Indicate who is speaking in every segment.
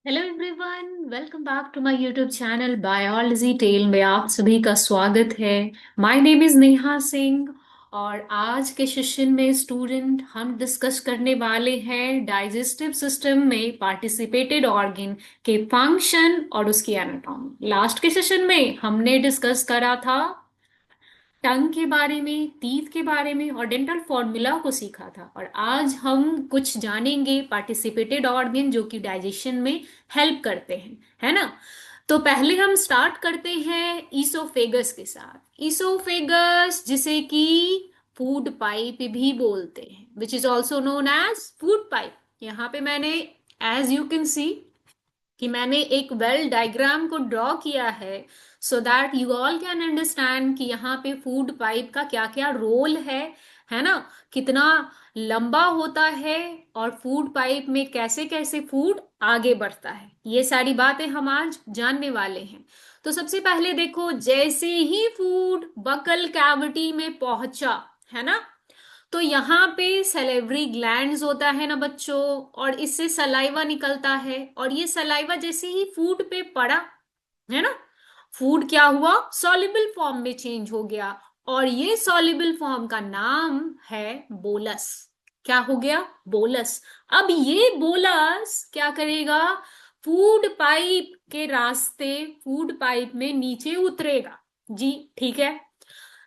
Speaker 1: Hello everyone, welcome back to my YouTube channel biology tale में आप सभी का स्वागत है। My name is Neha Singh. और आज के सेशन में स्टूडेंट हम डिस्कस करने वाले हैं डाइजेस्टिव सिस्टम में पार्टिसिपेटेड ऑर्गन के फंक्शन और उसकी एनाटॉमी। लास्ट के सेशन में हमने डिस्कस करा था टंग के बारे में, टीथ के बारे में और डेंटल फॉर्मूला को सीखा था। और आज हम कुछ जानेंगे पार्टिसिपेटेड ऑर्गन जो कि डाइजेशन में हेल्प करते हैं, है ना। तो पहले हम स्टार्ट करते हैं ईसोफेगस के साथ। ईसोफेगस जिसे कि फूड पाइप भी बोलते हैं, which is also known as food pipe. यहाँ पे मैंने, एज यू कैन सी, कि मैंने एक वेल डायग्राम को ड्रॉ किया है so that you all can understand कि यहाँ पे फूड पाइप का क्या क्या रोल है ना। कितना लंबा होता है और फूड पाइप में कैसे कैसे फूड आगे बढ़ता है, ये सारी बातें हम आज जानने वाले हैं। तो सबसे पहले देखो, जैसे ही फूड बकल कैविटी में पहुंचा, है ना, तो यहाँ पे सलेवरी ग्लैंड्स होता है ना बच्चों, और इससे सलाइवा निकलता है। और ये सलाइवा जैसे ही फूड पे पड़ा, है ना, फूड क्या हुआ, सॉल्युबल फॉर्म में चेंज हो गया। और ये सॉल्युबल फॉर्म का नाम है बोलस। क्या हो गया, बोलस। अब ये बोलस क्या करेगा, फूड पाइप के रास्ते फूड पाइप में नीचे उतरेगा। जी ठीक है।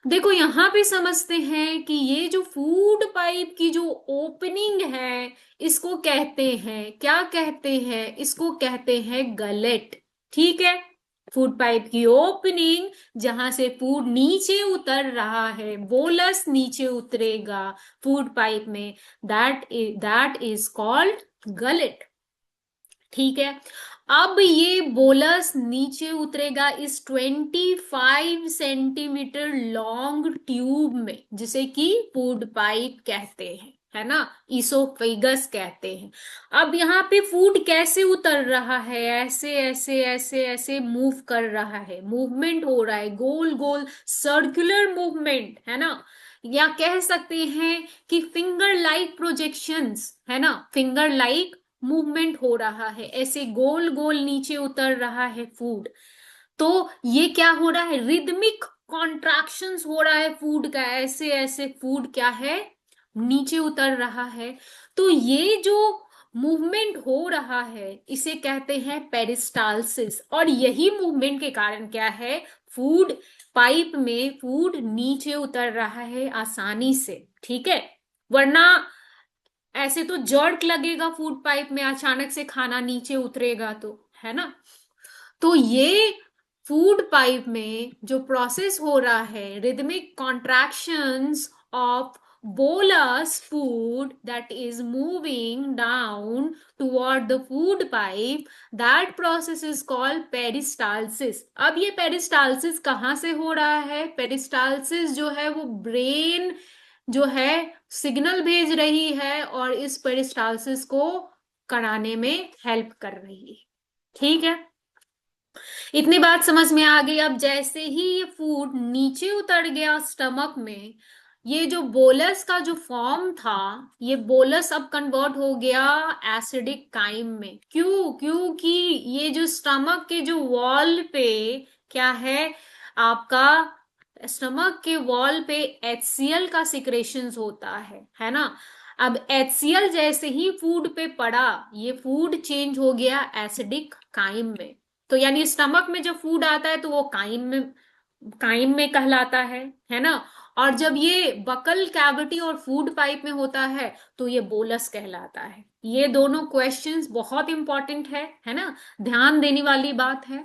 Speaker 1: देखो यहाँ पे समझते हैं कि ये जो फूड पाइप की जो ओपनिंग है, इसको कहते हैं, क्या कहते हैं, इसको कहते हैं गलेट। ठीक है। फूड पाइप की ओपनिंग जहां से फूड नीचे उतर रहा है, बोलस नीचे उतरेगा फूड पाइप में, दैट इज कॉल्ड गलेट। ठीक है। अब ये बोलस नीचे उतरेगा इस 25 सेंटीमीटर लॉन्ग ट्यूब में, जिसे कि फूड पाइप कहते हैं, है ना, ईसोफेगस कहते हैं। अब यहाँ पे फूड कैसे उतर रहा है, ऐसे ऐसे ऐसे ऐसे मूव कर रहा है, मूवमेंट हो रहा है, गोल गोल सर्कुलर मूवमेंट, है ना। या कह सकते हैं कि फिंगर लाइक प्रोजेक्शंस, है ना, फिंगर लाइक मूवमेंट हो रहा है, ऐसे गोल गोल नीचे उतर रहा है फूड। तो ये क्या हो रहा है, रिदमिक कॉन्ट्रैक्शंस हो रहा है फूड का, ऐसे ऐसे फूड क्या है, नीचे उतर रहा है। तो ये जो मूवमेंट हो रहा है इसे कहते हैं पेरिस्टालसिस। और यही मूवमेंट के कारण क्या है, फूड पाइप में फूड नीचे उतर रहा है आसानी से। ठीक है। वरना ऐसे तो जर्क लगेगा फूड पाइप में, अचानक से खाना नीचे उतरेगा तो, है ना। तो ये फूड पाइप में जो प्रोसेस हो रहा है, rhythmic contractions of bolus food that is moving down toward the food pipe, that process is called peristalsis। अब ये peristalsis कहाँ से हो रहा है, peristalsis जो है वो ब्रेन जो है सिग्नल भेज रही है और इस पेरिस्टालसिस को कराने में हेल्प कर रही है। ठीक है। इतनी बात समझ में आ गई। अब जैसे ही ये फूड नीचे उतर गया स्टमक में, ये जो बोलस का जो फॉर्म था, ये बोलस अब कन्वर्ट हो गया एसिडिक काइम में। क्यों, क्योंकि ये जो स्टमक के जो वॉल पे क्या है, आपका स्टमक के वॉल पे HCl का सिक्रेशंस होता है ना। अब HCl जैसे ही फूड पे पड़ा, ये फूड चेंज हो गया एसिडिक काइम में। तो यानी स्टमक में जब फूड आता है तो वो काइम में कहलाता है ना। और जब ये बकल कैविटी और फूड पाइप में होता है तो ये बोलस कहलाता है। ये दोनों क्वेश्चंस बहुत इंपॉर्टेंट है ना, ध्यान देने वाली बात है।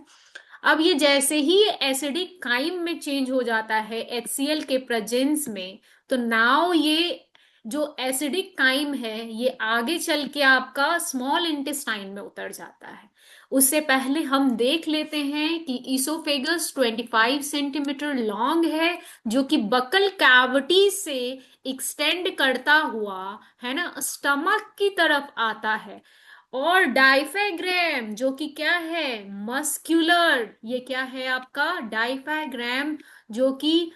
Speaker 1: अब ये जैसे ही एसिडिक काइम में चेंज हो जाता है HCl के प्रेजेंस में, तो नाउ ये जो एसिडिक काइम है ये आगे चल के आपका स्मॉल इंटेस्टाइन में उतर जाता है। उससे पहले हम देख लेते हैं कि ईसोफेगस 25 सेंटीमीटर लॉन्ग है, जो कि बकल कैविटी से एक्सटेंड करता हुआ, है ना, स्टमक की तरफ आता है। और डाइफेग्राम जो कि क्या है, मस्क्यूलर, ये क्या है आपका डाइफेग्राम, जो कि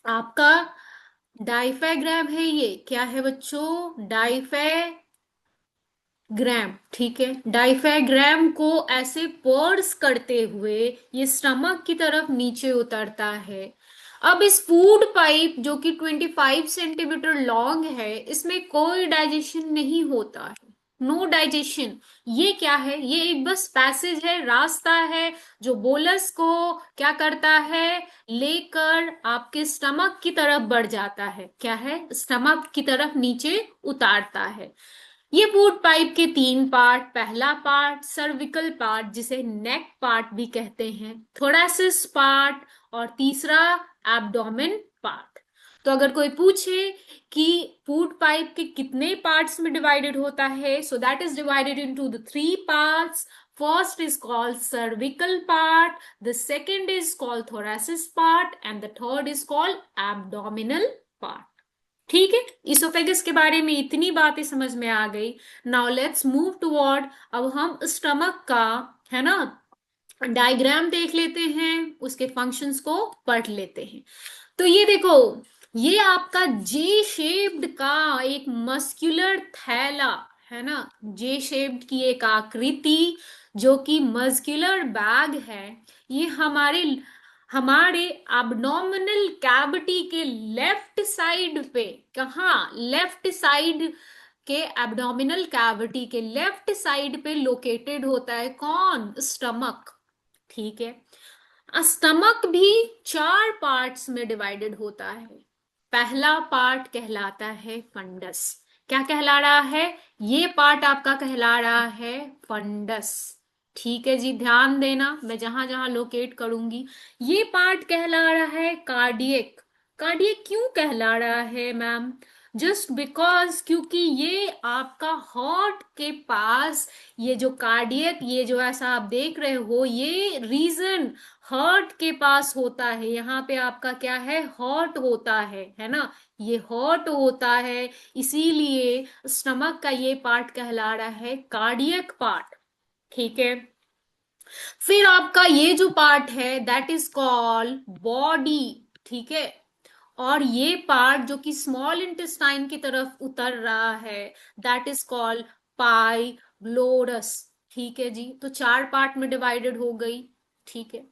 Speaker 1: आपका डाइफेग्राम है। ये क्या है बच्चों, डाइफे ग्राम, ठीक है। डायफ्राम को ऐसे पर्स करते हुए ये स्टमक की तरफ नीचे उतरता है। अब इस फूड पाइप जो कि 25 सेंटीमीटर लॉन्ग है, इसमें कोई डाइजेशन नहीं होता है, नो डाइजेशन। ये क्या है? ये एक बस पैसेज है, रास्ता है, जो बोलस को क्या करता है, लेकर आपके स्टमक की तरफ बढ़ जाता है। क्या है? स्टमक की तरफ नीचे उतारता है। ये फूड पाइप के तीन पार्ट, पहला पार्ट सर्विकल पार्ट जिसे नेक पार्ट भी कहते हैं, थोरैसिस पार्ट, और तीसरा एब्डोमेन पार्ट। तो अगर कोई पूछे कि फूड पाइप के कितने पार्ट्स में डिवाइडेड होता है, so that is divided into the three parts. First is called cervical part, the second is called thoracic part, and the third is called abdominal part. ठीक है, इसोफेगस के बारे में इतनी बातें समझ में आ गई। नाउ लेट्स मूव टुवर्ड, अब हम स्टमक का, है ना, डायग्राम देख लेते हैं, उसके फंक्शंस को पढ़ लेते हैं। तो ये देखो, ये आपका जे शेप्ड का एक मस्कुलर थैला, है ना, जे शेप्ड की एक आकृति जो कि मस्कुलर बैग है। ये हमारे हमारे एब्डोमिनल कैविटी के लेफ्ट साइड पे, कहाँ, लेफ्ट साइड के एब्डोमिनल कैविटी के लेफ्ट साइड पे लोकेटेड होता है। कौन? स्टमक। ठीक है। स्टमक भी चार पार्ट्स में डिवाइडेड होता है। पहला पार्ट कहलाता है फंडस। क्या कहला रहा है? ये पार्ट आपका कहला रहा है फंडस। ठीक है जी, ध्यान देना, मैं जहां जहां लोकेट करूंगी। ये पार्ट कहला रहा है कार्डियक। कार्डियक क्यों कहला रहा है मैम? जस्ट बिकॉज, क्योंकि ये आपका हार्ट के पास, ये जो कार्डियक, ये जो ऐसा आप देख रहे हो, ये रीजन हार्ट के पास होता है। यहाँ पे आपका क्या है? हार्ट होता है ना, ये हार्ट होता है। इसीलिए स्टमक का ये पार्ट कहला रहा है कार्डियक पार्ट। ठीक है। फिर आपका ये जो पार्ट है दैट इज कॉल्ड बॉडी। ठीक है। और ये पार्ट जो कि स्मॉल इंटेस्टाइन की तरफ उतर रहा है दैट इज कॉल्ड पाइलोरस। ठीक है जी, तो चार पार्ट में डिवाइडेड हो गई। ठीक है।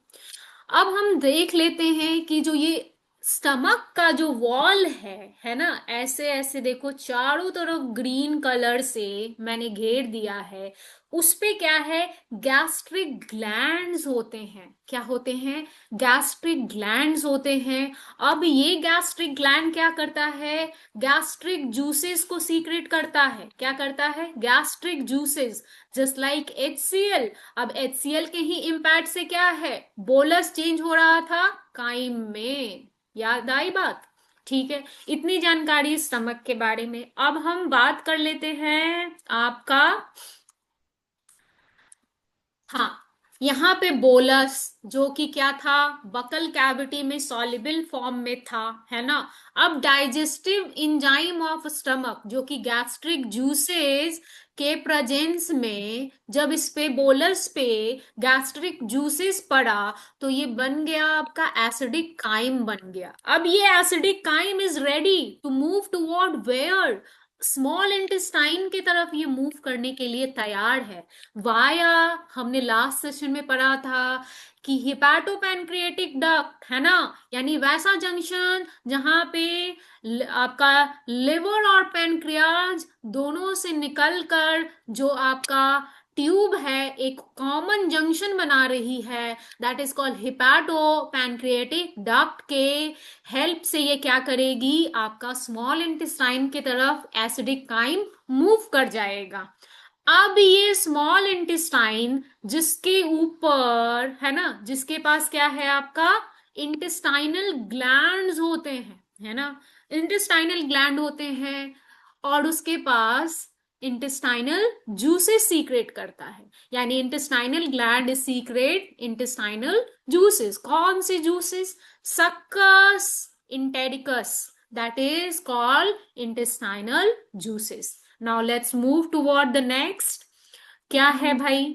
Speaker 1: अब हम देख लेते हैं कि जो ये स्टमक का जो वॉल है ना, ऐसे ऐसे देखो, चारों तरफ ग्रीन कलर से मैंने घेर दिया है। उस पे क्या है? गैस्ट्रिक ग्लैंड्स होते हैं। क्या होते हैं? गैस्ट्रिक ग्लैंड्स होते हैं। अब ये गैस्ट्रिक ग्लैंड क्या करता है? गैस्ट्रिक जूसेस को सीक्रेट करता है। क्या करता है? Gastric juices, just like HCl। अब HCl के ही इम्पैक्ट से क्या है? बोलस चेंज हो रहा था काइम में। याद आई बात? ठीक है, इतनी जानकारी स्टमक के बारे में। अब हम बात कर लेते हैं आपका, हाँ, यहाँ पे बोलस जो कि क्या था? बकल कैविटी में सॉल्युबल फॉर्म में था, है ना। अब डाइजेस्टिव इंजाइम ऑफ स्टमक जो कि गैस्ट्रिक जूसेस के प्रेजेंस में, जब इस पे बोलस पे गैस्ट्रिक जूसेस पड़ा तो ये बन गया आपका एसिडिक काइम बन गया। अब ये acidic chyme is ready to move toward where? Small intestine की तरफ ये मूव करने के लिए तैयार है। वाया, हमने लास्ट सेशन में पढ़ा था कि हिपैटोपैनक्रिएटिक डक्ट, है ना, यानी वैसा जंक्शन जहां पे आपका लिवर और पैनक्रियाज दोनों से निकलकर जो आपका ट्यूब है एक कॉमन जंक्शन बना रही है, that is called hepato pancreatic duct के हेल्प से ये क्या करेगी? आपका स्मॉल इंटेस्टाइन की तरफ एसिडिक काइम मूव कर जाएगा। अब ये स्मॉल इंटेस्टाइन जिसके ऊपर, है ना, जिसके पास क्या है आपका? इंटेस्टाइनल ग्लैंड्स होते हैं, है ना, इंटेस्टाइनल ग्लैंड होते हैं, और उसके पास इंटेस्टाइनल जूसेस सीक्रेट करता है। यानी intestinal gland secrete intestinal juices. कौन से juices? Succus entericus, that is called intestinal juices. Now let's move toward the next. क्या है भाई?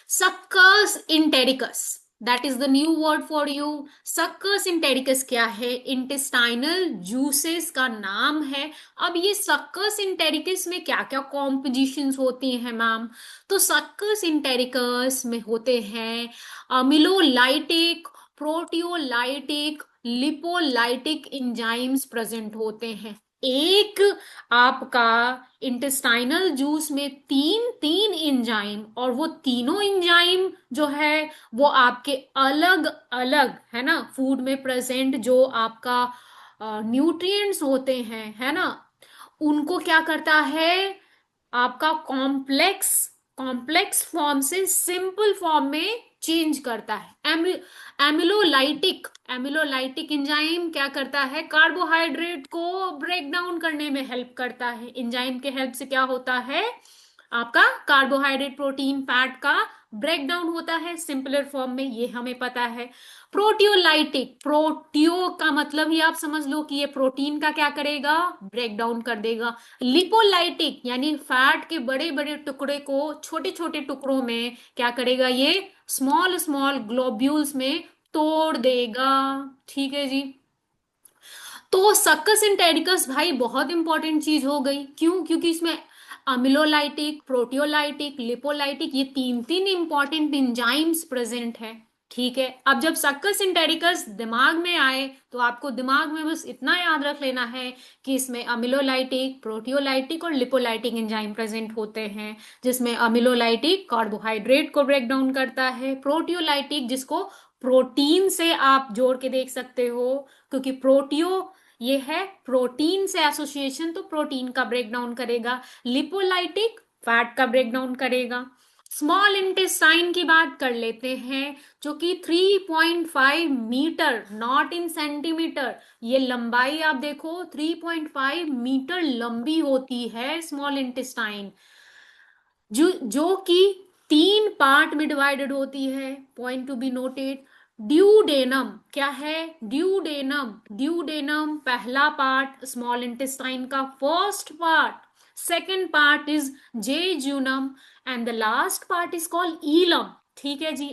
Speaker 1: Succus entericus. That is the new word for you. Succus entericus क्या है? इंटेस्टाइनल जूसेस का नाम है। अब ये सक्कस इंटेरिकस में क्या क्या कॉम्पोजिशंस होती हैं मैम? तो सक्कस इंटेरिकस में होते हैं अमिलोलाइटिक, प्रोटियोलाइटिक, लिपोलाइटिक एंजाइम्स प्रेजेंट होते हैं। एक आपका इंटेस्टाइनल जूस में तीन तीन एंजाइम, और वो तीनों एंजाइम जो है वो आपके अलग अलग है ना फूड में प्रेजेंट जो आपका न्यूट्रिएंट्स होते हैं है ना, उनको क्या करता है आपका कॉम्प्लेक्स कॉम्प्लेक्स फॉर्म से सिंपल फॉर्म में चेंज करता है। एमिलोलाइटिक एमिलोलाइटिक एंजाइम क्या करता है? कार्बोहाइड्रेट को ब्रेक डाउन करने में हेल्प करता है। एंजाइम के हेल्प से क्या होता है? आपका कार्बोहाइड्रेट, प्रोटीन, फैट का ब्रेक डाउन होता है सिंपलर फॉर्म में, ये हमें पता है। प्रोटियोलाइटिक, प्रोटियो का मतलब ही आप समझ लो कि ये प्रोटीन का क्या करेगा? ब्रेक डाउन कर देगा। लिपोलाइटिक यानी फैट के बड़े बड़े टुकड़े को छोटे छोटे टुकड़ों में क्या करेगा? ये स्मॉल स्मॉल ग्लोब्यूल्स में तोड़ देगा। ठीक है जी। तो सक्कस इंटेरिकस भाई बहुत इंपॉर्टेंट चीज हो गई। क्यों? क्योंकि इसमें अमिलोलाइटिक, प्रोटियोलाइटिक, लिपोलाइटिक, ये तीन तीन इंपॉर्टेंट एंजाइम्स प्रेजेंट है। ठीक है। अब जब सक्कस इंटेरिकस दिमाग में आए तो आपको दिमाग में बस इतना याद रख लेना है कि इसमें अमिलोलाइटिक, प्रोटियोलाइटिक और लिपोलाइटिक एंजाइम प्रेजेंट होते हैं। जिसमें अमिलोलाइटिक कार्बोहाइड्रेट को ब्रेक डाउन करता है, प्रोटियोलाइटिक जिसको प्रोटीन से आप जोड़ के देख सकते हो, क्योंकि प्रोटियो ये है प्रोटीन से एसोसिएशन, तो प्रोटीन का ब्रेकडाउन करेगा। लिपोलाइटिक फैट का ब्रेकडाउन करेगा। स्मॉल इंटेस्टाइन की बात कर लेते हैं, जो कि 3.5 मीटर, नॉट इन सेंटीमीटर, ये लंबाई आप देखो 3.5 मीटर लंबी होती है स्मॉल इंटेस्टाइन, जो कि तीन पार्ट में डिवाइडेड होती है। Point to be noted. Duodenum क्या है? ड्यूडेनम पहला पार्ट स्मॉल इंटेस्टाइन का, first part. Second part is jejunum and the last part is called Eelam. ठीक है जी।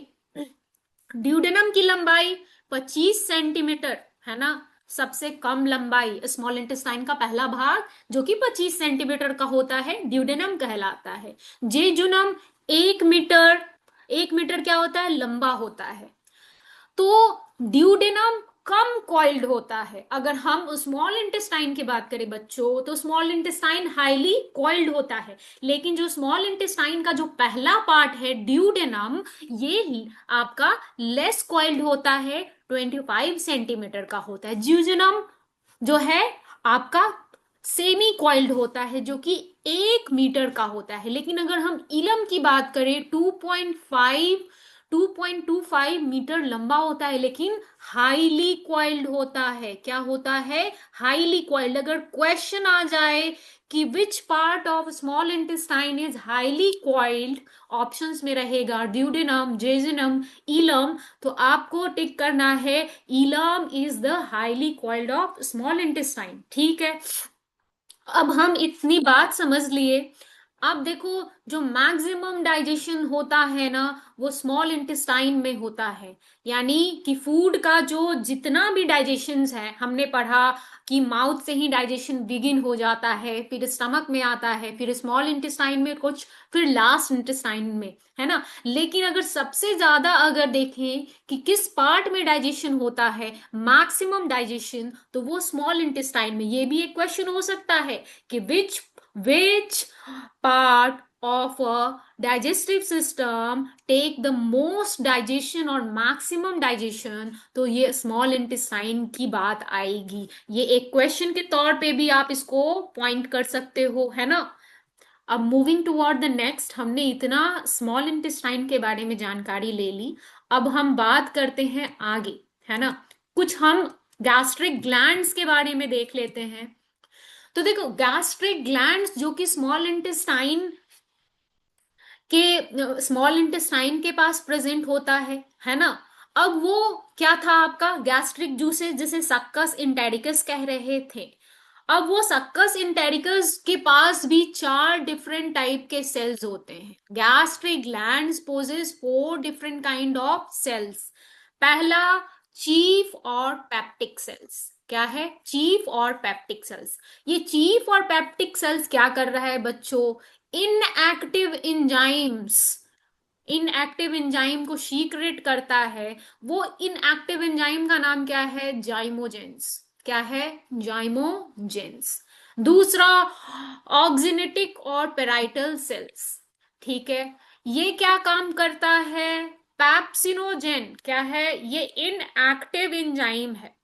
Speaker 1: ड्यूडेनम की लंबाई 25 सेंटीमीटर है ना, सबसे कम लंबाई स्मॉल इंटेस्टाइन का पहला भाग जो कि 25 सेंटीमीटर का होता है ड्यूडेनम कहलाता है। जेजुनम 1 मीटर, 1 मीटर क्या होता है? लंबा होता है। तो ड्यूडेनम कम कॉइल्ड होता है। अगर हम स्मॉल इंटेस्टाइन की बात करें बच्चों, तो स्मॉल इंटेस्टाइन हाईली कॉइल्ड होता है, लेकिन जो स्मॉल इंटेस्टाइन का जो पहला पार्ट है ड्यूडेनम, ये आपका लेस कॉइल्ड होता है, 25 सेंटीमीटर का होता है। ज्यूजेनम जो है आपका सेमी कॉइल्ड होता है, जो कि 1 मीटर का होता है। लेकिन अगर हम इलम की बात करें 2.25 मीटर लंबा होता है, लेकिन हाईली कॉइल्ड होता है। क्या होता है? Highly coiled. अगर क्वेश्चन आ जाए कि which part of small intestine is highly coiled, options में रहेगा ड्यूडेनम, जेजुनम, इलम, तो आपको टिक करना है इलम is the highly coiled of small intestine. ठीक है। अब हम इतनी बात समझ लिए। अब देखो, जो मैक्सिमम डाइजेशन होता है ना वो स्मॉल इंटेस्टाइन में होता है। यानी कि फूड का जो जितना भी डाइजेशन है, हमने पढ़ा कि माउथ से ही डाइजेशन बिगिन हो जाता है, फिर स्टमक में आता है, फिर स्मॉल इंटेस्टाइन में कुछ, फिर लास्ट इंटेस्टाइन में, है ना। लेकिन अगर सबसे ज्यादा अगर देखें कि किस पार्ट में डाइजेशन होता है, मैक्सिमम डाइजेशन, तो वो स्मॉल इंटेस्टाइन में। ये भी एक क्वेश्चन हो सकता है कि which part of a digestive system take the most digestion और maximum digestion, तो ये स्मॉल इंटेस्टाइन की बात आएगी। ये एक क्वेश्चन के तौर पे भी आप इसको पॉइंट कर सकते हो, है ना। अब मूविंग टुवर्ड द नेक्स्ट, हमने इतना स्मॉल इंटेस्टाइन के बारे में जानकारी ले ली। अब हम बात करते हैं आगे, है ना। कुछ हम गैस्ट्रिक ग्लैंड्स के बारे में देख लेते हैं। तो देखो, गैस्ट्रिक ग्लैंड्स जो कि स्मॉल इंटेस्टाइन के पास प्रेजेंट होता है ना। अब वो क्या था आपका? गैस्ट्रिक जूसेस, जिसे सक्कस इंटेरिकस कह रहे थे। अब वो सक्कस इंटेरिकस के पास भी 4 डिफरेंट टाइप के सेल्स होते हैं। Gastric glands possess 4 different kind of cells. पहला, चीफ और पेप्टिक सेल्स। क्या है? चीफ और पेप्टिक सेल्स। ये चीफ और पेप्टिक सेल्स क्या कर रहा है बच्चों? इनएक्टिव एंजाइम्स, इनएक्टिव एंजाइम को सीक्रेट करता है। वो इनएक्टिव एंजाइम का नाम क्या है? जाइमोजेंस। क्या है? जाइमोजेंस। दूसरा, ऑक्सिनेटिक और पेराइटल सेल्स। ठीक है, ये क्या काम करता है? पैप्सिनोजेन। क्या है? ये इनएक्टिव एंजाइम है,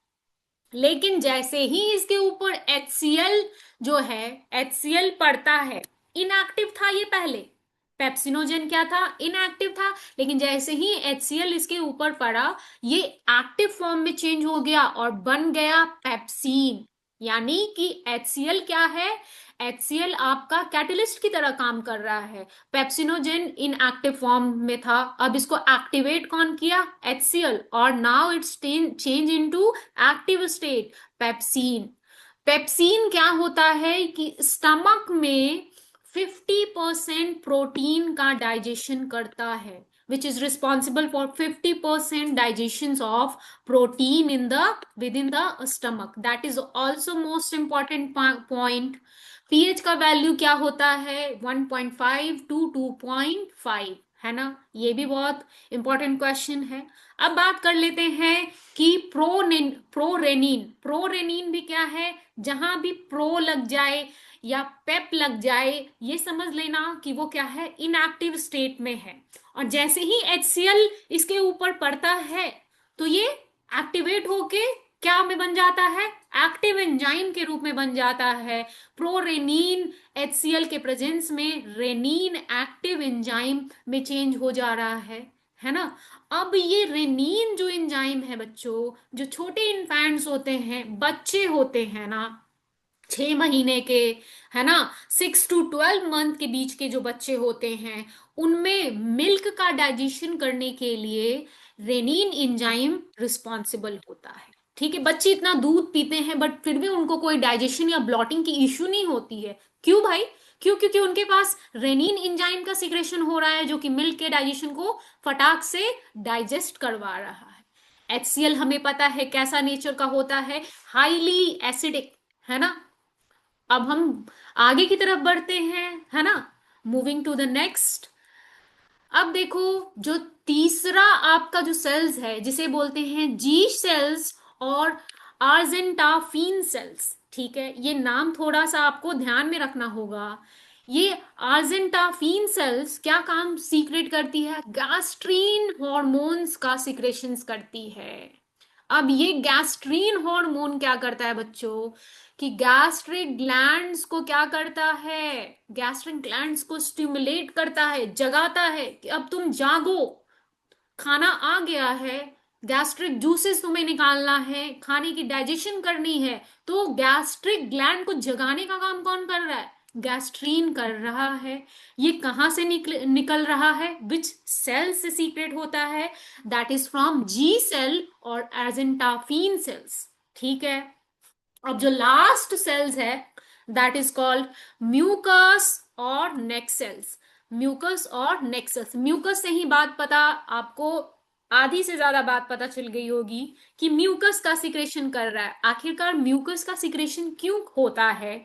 Speaker 1: लेकिन जैसे ही इसके ऊपर HCl जो है, HCl पड़ता है, इनएक्टिव था ये पहले, पेप्सिनोजेन क्या था? इनएक्टिव था, लेकिन जैसे ही HCl इसके ऊपर पड़ा, ये एक्टिव फॉर्म में चेंज हो गया और बन गया पेप्सीन। यानी कि HCl क्या है? HCl आपका कैटलिस्ट की तरह काम कर रहा है। पेप्सिनोजेन इनएक्टिव फॉर्म में था, अब इसको एक्टिवेट कौन किया? HCl, और now it's change into active state, pepsin. Pepsin क्या होता है कि स्टमक में 50% प्रोटीन का डाइजेशन करता है, which is responsible for 50% digestions of protein in the within the stomach. That is also most important point. pH का वैल्यू क्या होता है? 1.5 to 2.5, है ना? ये भी बहुत इंपॉर्टेंट क्वेश्चन है। अब बात कर लेते हैं कि प्रोरेनिन। प्रोरेनिन भी क्या है? जहां भी प्रो लग जाए या पेप लग जाए, ये समझ लेना कि वो क्या है? इनएक्टिव स्टेट में है। और जैसे ही HCl इसके ऊपर पड़ता है, तो ये एक्टिवेट होके क्या में बन जाता है? एक्टिव एंजाइम के रूप में बन जाता है। प्रोरेनिन HCl के प्रेजेंस में रेनिन एक्टिव एंजाइम में चेंज हो जा रहा है ना? अब ये रेनिन जो एंजाइम है बच्चों, जो छोटे इन्फेंट्स होते हैं, बच्चे होते हैं ना, 6 महीने के, है ना, 6 to 12 मंथ के बीच के जो बच्चे होते हैं, उनमें मिल्क का डाइजेशन करने के लिए रेनिन एंजाइम रिस्पॉन्सिबल होता है। ठीक है, बच्चे इतना दूध पीते हैं बट फिर भी उनको कोई डाइजेशन या ब्लॉटिंग की इश्यू नहीं होती है। क्यों भाई? क्यों? क्योंकि उनके पास रेनिन एंजाइम का सिक्रेशन हो रहा है, जो कि मिल्क के डाइजेशन को फटाक से डाइजेस्ट करवा रहा है। HCl हमें पता है कैसा नेचर का होता है? हाईली एसिडिक, है ना? अब हम आगे की तरफ बढ़ते हैं, है ना? Moving to the next. अब देखो, जो तीसरा आपका जो सेल्स है, जिसे बोलते हैं जी सेल्स और आर्जेंटाफिन सेल्स। ठीक है, ये नाम थोड़ा सा आपको ध्यान में रखना होगा। ये आर्जेंटाफिन सेल्स क्या काम सीक्रेट करती है? गैस्ट्रीन हॉर्मोन्स का सिक्रेशंस करती है। अब ये गैस्ट्रीन हार्मोन क्या करता है बच्चों? कि गैस्ट्रिक ग्लैंड्स को क्या करता है? गैस्ट्रिक ग्लैंड्स को स्टिमुलेट करता है, जगाता है कि अब तुम जागो, खाना आ गया है, गैस्ट्रिक जूसेस तुम्हें निकालना है, खाने की डाइजेशन करनी है। तो गैस्ट्रिक ग्लैंड को जगाने का काम कौन कर रहा है? गैस्ट्रीन कर रहा है। ये कहां से निकल रहा है? विच सेल से सीक्रेट होता है? That is from G cell और एजेंटाफिन सेल्स। ठीक है, अब जो लास्ट सेल्स है, दैट इज कॉल्ड म्यूकस और नेक सेल्स। म्यूकस और नेक सेल्स, म्यूकस से ही बात पता आपको, आधी से ज्यादा बात पता चल गई होगी कि म्यूकस का सिक्रेशन कर रहा है। आखिरकार म्यूकस का सिक्रेशन क्यों होता है?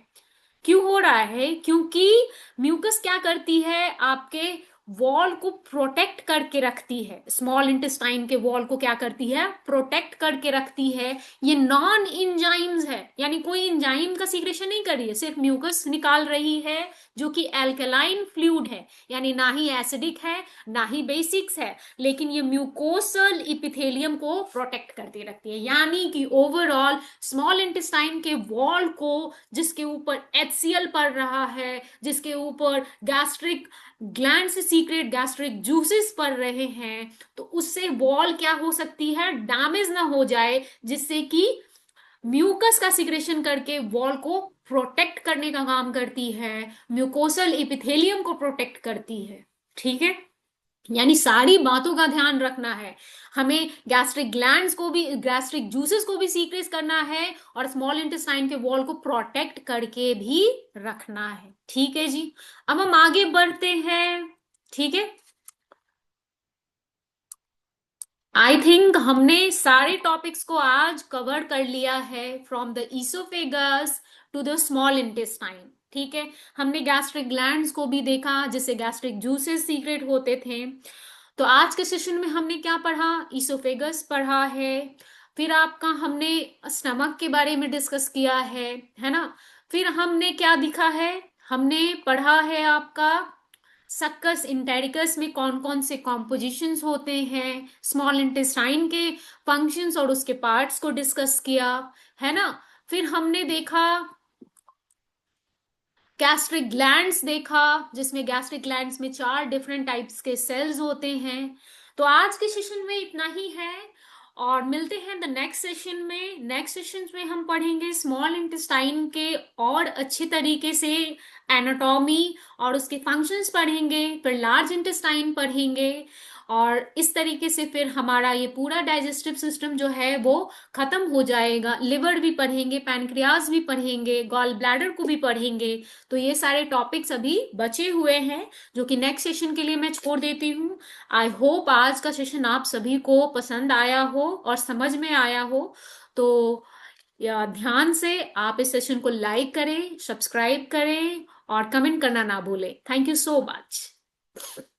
Speaker 1: क्यों हो रहा है? क्योंकि म्यूकस क्या करती है? आपके वॉल को प्रोटेक्ट करके रखती है। स्मॉल इंटेस्टाइन के वॉल को क्या करती है? प्रोटेक्ट करके रखती है। ये नॉन इंजाइम्स है, यानी कोई इंजाइम का सीक्रेशन नहीं कर रही है, सिर्फ म्यूकस निकाल रही है, जो कि एल्कलाइन फ्लूइड है, यानी ना ही एसिडिक है ना ही बेसिक्स है, लेकिन ये म्यूकोसल इपिथेलियम को प्रोटेक्ट करती रखती है। यानी कि ओवरऑल स्मॉल इंटेस्टाइन के वॉल को, जिसके ऊपर HCl पड़ रहा है, जिसके ऊपर गैस्ट्रिक ग्लैंड से सीक्रेट गैस्ट्रिक जूसेस पड़ रहे हैं, तो उससे वॉल क्या हो सकती है? डैमेज ना हो जाए, जिससे कि म्यूकस का सिक्रेशन करके वॉल को प्रोटेक्ट करने का काम करती है, म्यूकोसल इपिथेलियम को प्रोटेक्ट करती है। ठीक है, यानी सारी बातों का ध्यान रखना है हमें। गैस्ट्रिक ग्लैंड्स को भी, गैस्ट्रिक जूसेस को भी सीक्रेट करना है, और स्मॉल इंटेस्टाइन के वॉल को प्रोटेक्ट करके भी रखना है। ठीक है जी, अब हम आगे बढ़ते हैं। ठीक है, आई थिंक हमने सारे टॉपिक्स को आज कवर कर लिया है, from the oesophagus to the small intestine. ठीक है, हमने गैस्ट्रिक ग्लैंड्स को भी देखा, जिससे गैस्ट्रिक जूसेस सीक्रेट होते थे। तो आज के सेशन में हमने क्या पढ़ा? ईसोफेगस पढ़ा है, फिर आपका हमने स्टमक के बारे में डिस्कस किया है ना। फिर हमने क्या दिखा है? हमने पढ़ा है आपका सक्कस इंटेरिकस में कौन कौन से कॉम्पोजिशंस होते हैं, स्मॉल इंटेस्टाइन के फंक्शंस और उसके पार्ट्स को डिस्कस किया, है ना। फिर हमने देखा गैस्ट्रिक ग्लैंड्स देखा, जिसमें गैस्ट्रिक ग्लैंड्स में 4 डिफरेंट टाइप्स के सेल्स होते हैं। तो आज के सेशन में इतना ही है, और मिलते हैं द नेक्स्ट सेशन में। नेक्स्ट सेशन में हम पढ़ेंगे स्मॉल इंटेस्टाइन के और अच्छे तरीके से एनाटॉमी और उसके फंक्शंस पढ़ेंगे, फिर लार्ज इंटेस्टाइन पढ़ेंगे, और इस तरीके से फिर हमारा ये पूरा डाइजेस्टिव सिस्टम जो है वो खत्म हो जाएगा। लिवर भी पढ़ेंगे, पैनक्रियाज भी पढ़ेंगे, गॉल ब्लैडर को भी पढ़ेंगे। तो ये सारे टॉपिक्स अभी बचे हुए हैं, जो कि नेक्स्ट सेशन के लिए मैं छोड़ देती हूँ। आई होप आज का सेशन आप सभी को पसंद आया हो और समझ में आया हो। तो या ध्यान से आप इस सेशन को लाइक करें, सब्सक्राइब करें और कमेंट करना ना भूलें। Thank you so much.